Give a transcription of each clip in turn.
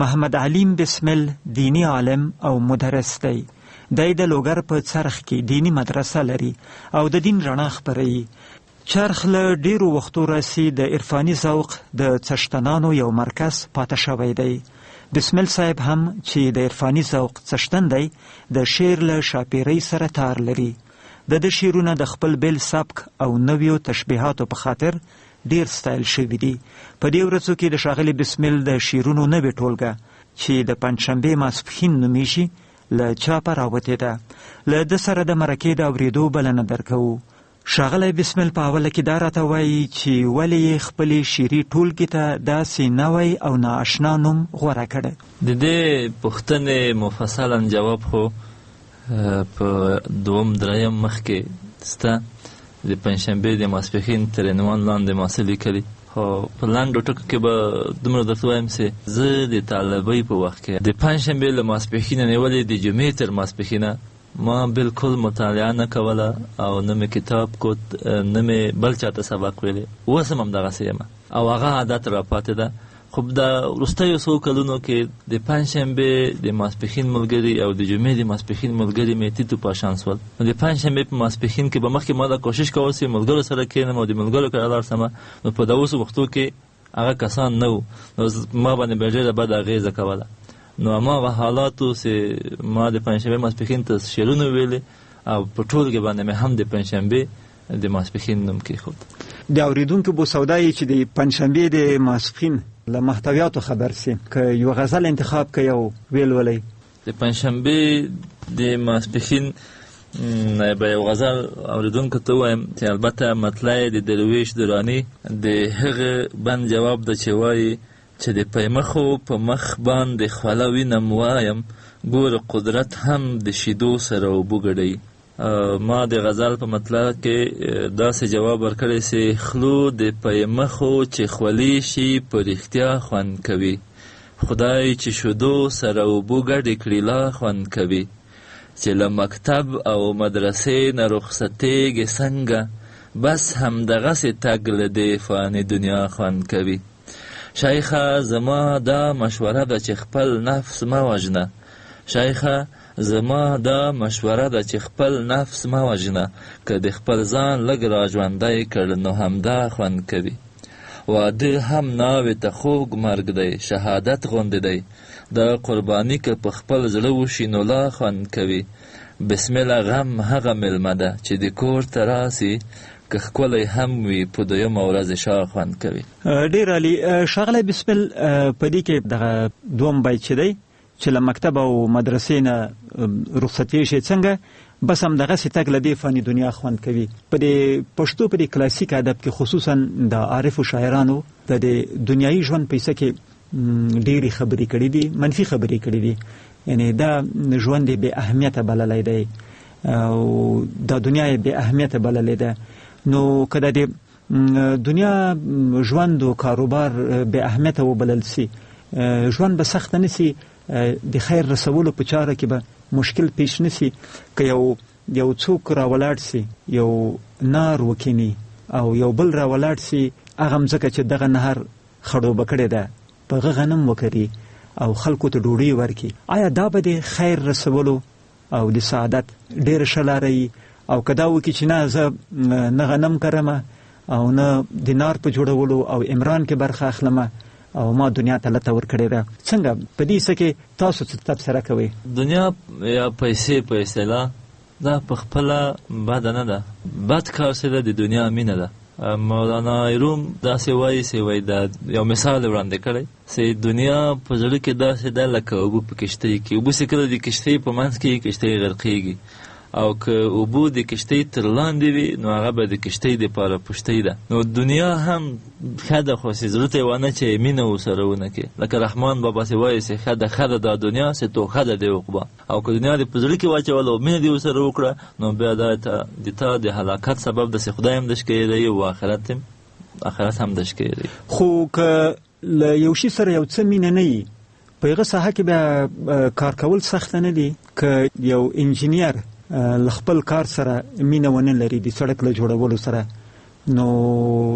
محمد علیم بسمل دینی عالم او مدرس دی. دی د لوګر په څرخ کې دینی مدرسه لري او د دین رڼا خپروي. چرخ له ډیرو وختو راسی د عرفاني ذوق د څښتنانو یو مرکز پاتې شوی دی. بسمل صاحب هم چې د عرفاني ذوق څښتن دی د شعر له شاپیرۍ سره تار لري. د شعرونه د خپل بیل سبک او نویو تشبیهاتو په خاطر ډیر ستایل شوي دي. په دې ورځو کې د ښاغلي بسمل د شعرونو نوې ټولګه چې د پنجشنبې ماسپښین نومیږي له چاپه راوتې ده. له ده سره د مرکې د اورېدو بلنه درکوو. ښاغلی بسمل په اوله کې دا راته وایي چې ولې یې خپلې شعري ټولګې ته داسې نوی او نااشنا نوم غوره کړی. د دې پوښتنې مفصلا جواب خو په دوم دریم مخکې سته. د پنجشنبې د ماسپښین تر عنوان لاندې ما څه لیکلي، خو په لنډو ټکو کې به دومره درته وایم چې زه د طالبۍ په وخت کې د پنجشنبې له ماسپښینه نیولې د جمعې تر ماسپښینه ما بالکل مطالعه نه کوله او نه مې کتاب کوت، نه مې بل چاته سبق ویلی. اوس هم همدغسې یم او هغه عادت را پاتې ده. خو د وروستیو څو کلونو کې د پنجشنبې د ماسپښین ملګري او د جمعې د ماسپښین ملګري مې تیتو پاشان سول. نو د پنجشنبې په ماسپښین کې به مخکې ما دا کوشش کوه چې ملګرو سره کښېنم او د ملګرو کره لاړ شم. نو په دغسو وختو کې هغه کسان نه وو، نو ما باندې به ډېره بده اغېزه کوله. نو هماغه حالاتو چې ما د پنجشنبې ماسپښین ته شعرونه ویلې او په ټولګې باندې مې هم د پنجشنبې د ماسپښین نوم کېښود. د اورېدونکو بوسودا یې چې د پنجشنبې د ماسپښین له محتویاتو خبر سي، که یو غزل انتخاب که یو ویلولی. د پنجشنبې د ماسپښین به یو غزل اورېدونکو ته ووایم چې البته مطلع د درویش دراني د هغه بند جواب ده چې وایي چې د پیمخو په مخ باندې خوله وینم وایم ګوره قدرت هم د شیدو سره اوبه ګډوي. ما د غزل په مطلع کې داسې جواب ورکړی چې خلو د پیمخو چې خولې شي په رښتیا خوند کوي، خدای چې شیدو سره اوبه ګډې کړي لا خوند کوي، چې له مکتب او مدرسې نه رخصتېږي څنګه بس همدغسې تګ له دې فاني دنیا خوند کوي. شیخه زما دا مشوره ده چې خپل نفس مه وژنه، شیخه زما دا مشوره ده چې خپل نفس مه وژنه، که د خپل ځان لږ را ژوندی کړ نو همدا خوند کوي. واده هم ناوې ته خوږ مرګ دی، شهادت غوندې دی، دا قرباني که په خپل زړه وشي نو لا خوند کوي. بسمله غم هغه مېلمه ده چې د کور ته راسي، که ښکلی هم وي په دویمه ورځ شا خوند کوي. ډېر عالي. ښاغلی بسمل په دې کې دغه دوم بیت چې دی چې له مکتب او مدرسې نه رخصتې شي څنګه بس همدغسې تګ له دې فاني دنیا خوند کوي. په دې پښتو په دې کلاسیک ادب کې خصوصا د عارفو شاعرانو د دنیایي ژوند پیسه کې ډېرې خبرې کړي دي، منفي خبرې کړي دي. یعنې دا ژوند یې بې اهمیته بللی دی او دا دنیا یې بې اهمیته بللی ده. نو که د دنیا ژوند و کاروبار بې اهمیته وبلل سي، ژوند به سخته نسي، د خیر رسولو په چاره کې به مشکل پیش نسي. که یو څوک راولاړ سي، یو نار وکینی او یو بل راولاړ سي، هغه مځکه چې دغه نهر خړوبه کړې ده په هغه غنم وکري او خلکو ته ډوډۍ ورکړي، آیا دا به د خیر رسولو او د سعادت ډېره ښه لاره وي؟ او که دا وکړي چې نه زه نه غنم کرمه او نه د نار په جوړولو او عمران کې برخه اخلمه او ما دنیا ته لته ورکړې ده، څنګه په دې څه کې تاسو څه تبصره کوئ؟ دنیا یا پیسې په اصطلاح دا په خپله بده نه ده، بد کار څه ده د دنیا مینه ده. مولانا روم داسې وایي چې وایي دا یو مثال وړاندې کړی چې دنیا په زړه کې داسې ده لکه اوبه په کښتۍ کې، اوبه چې کله د کښتۍ په منځ کې کښتۍ غرقېږي، او که اوبه د کښتۍ تر لاندې وي نو هغه به د کښتۍ دپاره پشتۍ ده. نو دنیا هم ښه ده، خو چې زړه ته یې ونه چې مینه ورسره ونه کړي. لکه رحمان بابا چې وایي چې ښه ده دا دنیا چې توښه ده د عقبا، او که دنیا دې په زړه کې واچوله او مینه دې ورسره وکړه نو بیا دا د تا د هلاکت سبب ده چې خدای هم دش کوي دی او آخرت هم دش کوي دی. خو که له یو شي سره یو څه مینه نه وي، په هغه ساحه کې بیا کار کول سخته نه دي. که یو انجینیر له خپل کار سره مینه ونه لري، د سړک له جوړولو سره، نو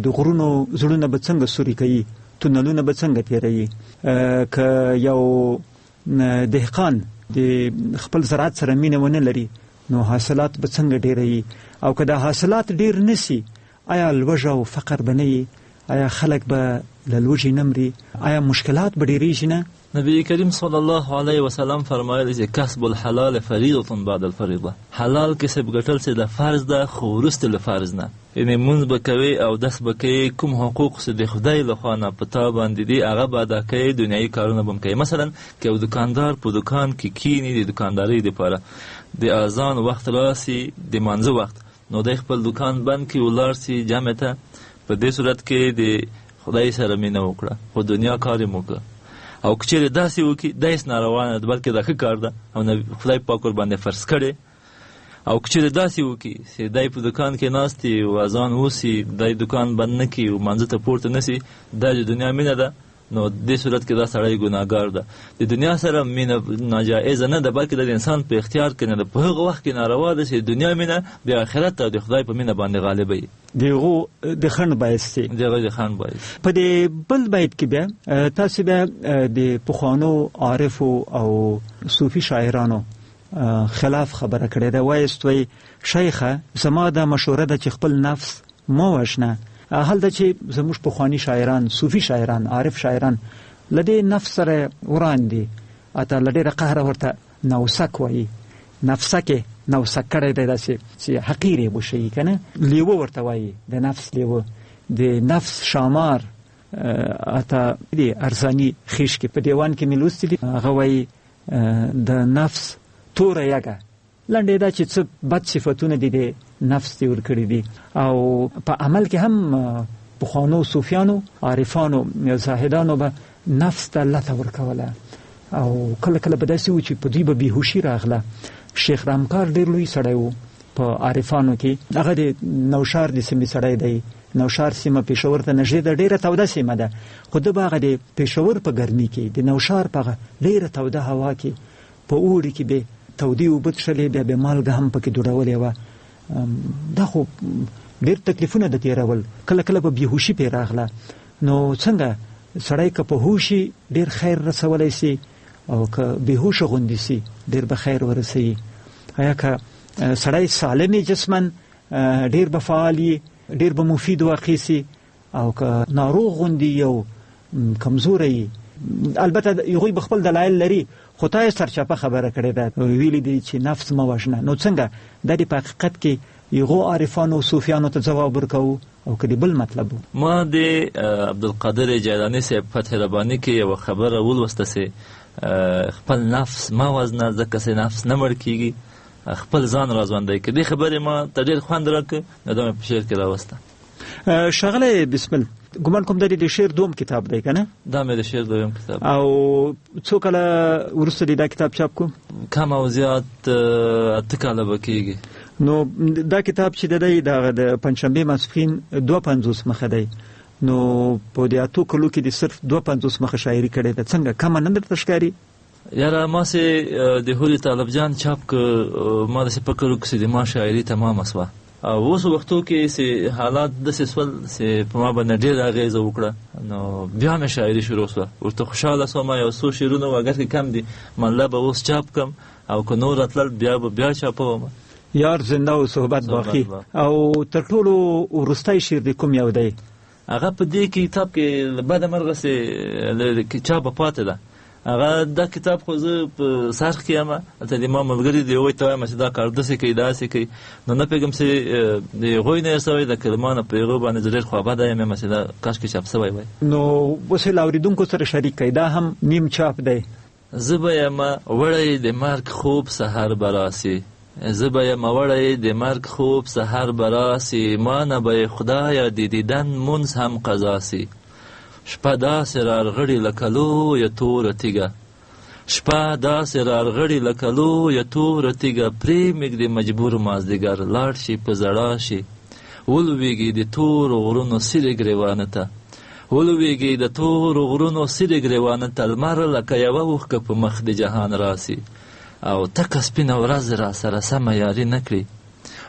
د غرونو زړونه به څنګه سوري کوي تونلونه به څنګه تیروي، که یو دهقان د خپل زراعت سره مینه ونه لري نو حاصلات به څنګه ډیروي، او که د حاصلات ډیر نسی آیا لوږه او فقر به نه وي، آیا خلک به له لوږې نه مري، آیا مشکلات به ډیریږي نه؟ نبی کریم صلی الله علیه وسلم فرمایلی چې کسب الحلال فریضه بعد الفریضه، حلال کسب ګټل چې د فرض ده خو وروسته له فرض نه، یعنې مونځ به کوي او دس به کوي، کوم حقوق چې د خدای لخوا نه په تا باندې دي هغه به ادا کوي، دنیایي کارونه به هم کوي. مثلا که یو دکاندار په دکان کې کینی د دکاندارۍ دپاره د اذان وخت راسي د مانځه وخت، نو دی خپل دکان بند کړي ولاړ سي جمع ته، په دې صورت کې د خدای سره مینه وکړه خو دنیا کار یې وکړه. او که چېرې داسې وکړي دا هېڅ ناروا نه ده بلکې دا ښه کار ده او خدای پاک ورباندې فرض کړی. او که چېرې داسې وکړي چې دی په دکان کې ناست وي او اذان وسي دی دکان بند نه کړي او مانځه ته پورته نه سي، دا د دنیا مینه ده، نو دې صورت کې دا سړی ګناهګار ده. د دنیا سره مینه ناجایزه نه ده بلکې د انسان په اختیار کې نه ده، په هغه وخت کې ناروا ده چې د دنیا مینه د آخرت او د خدای په مینه باندې غالبه وي، دغه د خنډ باعث دی، دغه د خنډ باعث. په دې بل بیت کې بیا تاسو بیا د پخوانو عارفو او صوفي شاعرانو خلاف خبره کړې ده، وایست وی شیخه زما دا مشوره ده چې خپل نفس مو وژنه. حال ده چې زموږ پخواني شاعران، صوفي شاعران، عارف شاعران لدې نفس سره وران دي، اته لډېره قهره ورته نوسک وایي، نفسکې نوسک کړی دی داسې چې حقیر یې وشي که نه، لیوه ورته وایي، د نفس لیوه، د نفس شامار. اته د ارزاني خیش کې په دیوان کې مې لوستي دي، هغه وایي د نفس توره یګه، لنډې دا چې څه بد صفتونه دي د نفس دی ورکړي دي. او په عمل کې هم پخوانو صوفیانو، عارفانو، زاهدانو به نفس ته لته ورکوله، او کله کله به داسې و چې په دوی به بیهوشي راغله. شیخ رامکار ډېر لوی سړی و په عارفانو کې، هغه د نوشار د سیمې سړی دی. نوشار سیمه پېښور ته نږدې ده، ډېره توده سیمه ده، خو ده به هغه د پېښور په ګرمي کې د نوشار په هغه ډېره توده هوا کې په اوړي کې به تودې اوبه څښلې، بیا به مالګه هم پکې دوړولې وه. دا خو ډېر تکلیفونه د تېرول، کله کله به بیهوشي پې راغله. نو څنګه سړی که په هوشي ډېر خیر رسولی سي او که بیهوشه غوندې سي ډېر به خیر ورسوي. آیا که سړی سالمې جسمن ډېر به فعال وي، ډېر به مفید واقع سي، او که ناروغ غوندې یو کمزوری، البته هغوی به خپل دلایل لري، خو تا یې سرچپه خبره کړې ده، ویلي دي چې نفس مه وژنه. نو څنګه دا د په حقیقت کې یغو عارفانو او صوفیانو ته ځواب ورکوو او که د بل مطلب و؟ ما د عبدالقادر جیلاني صاحب فتح رباني کې یوه خبره ولوسته چې خپل نفس مه وژنه ځکه چې نفس نه مړ کېږي، خپل ځان را ژوندی کړه. دې خبرې ما ته ډېر خوند راکړ، نو دا مې په شعر کې راوسته. ښاغلی بسمل، ګمان کوم دا د شعر دوم کتاب دی که نه؟ دا مې د شعر دویم کتاب. او څو کله وروسته دې دا کتاب چاپ کو؟ کم او زیات 8 کاله به کېږي. نو دا کتاب چې دی د پنجشنبې ماسپښین 2:50 مخه دی، نو په دې 8 کلو کې د صرف 2:50 مخه شاعري کړې ده، څنګه کمه نه درته ښکاري؟ یاره ما سې د هوري طالب جان چاپ که ما داسې فکر وکړو چې د ما شاعري تمامه سوه، او اوس وختو کې چې حالات داسې سول چې په ما باندې ډېره اغېزه وکړه، نو بیا مې شاعري شروع سوه، ورته خوشحاله سوم. یو څو شعرونه اګر کې کم دي منله به اوس چاپ کم، او که نور راتلل بیا به بیا چاپوم. یار زنده او صحبت باقی. او تر ټولو وروستی شعر د کوم یو دی؟ هغه په دې کتاب کې بده مرغه چې چاپه پاتې ده. هغه دا کتاب خو زه په سرخ کې یم، هلته د ما ملګري دی هغوی ته وایم چې دا کار داسې کوي داسې کوي، نو نه پوهېږم چې د هغوی نه یې سوی د کلمانو په هغو باندې زه ډېر خوابده یم چې دا کاشکې چاپ سوی وای. نو اوس یې له اورېدونکو سره شریک کړئ، دا هم نیم چاپ دی. زه به یم وړی د مرګ خوب سحر به راسي، زه به یم وړی د مرګ خوب سحر به راسي، ما نه به خدایه د دیدن مونځ هم قضا سي. شپه داسې رارغړي لکه لویه توره تیږه، شپه داسې رارغړي لکه لویه توره تیږه، پرېمږدي مجبور مازدیګر لاړ شي په زړه شي، ولویږي د تورو غرونو سیرې ګریوانه ته، ولویږي د تورو غرونو سیرې ګریوانه ته، لمر لکه یوه اوښکه په مخ د جهان راسي، او تکه سپینه ورځ را سره سمه یاري نه کړي،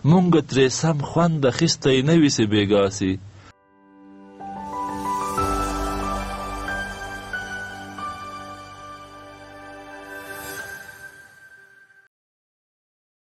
مونږ ترې سم خوند اخیستی نه وي چې بېګا سي،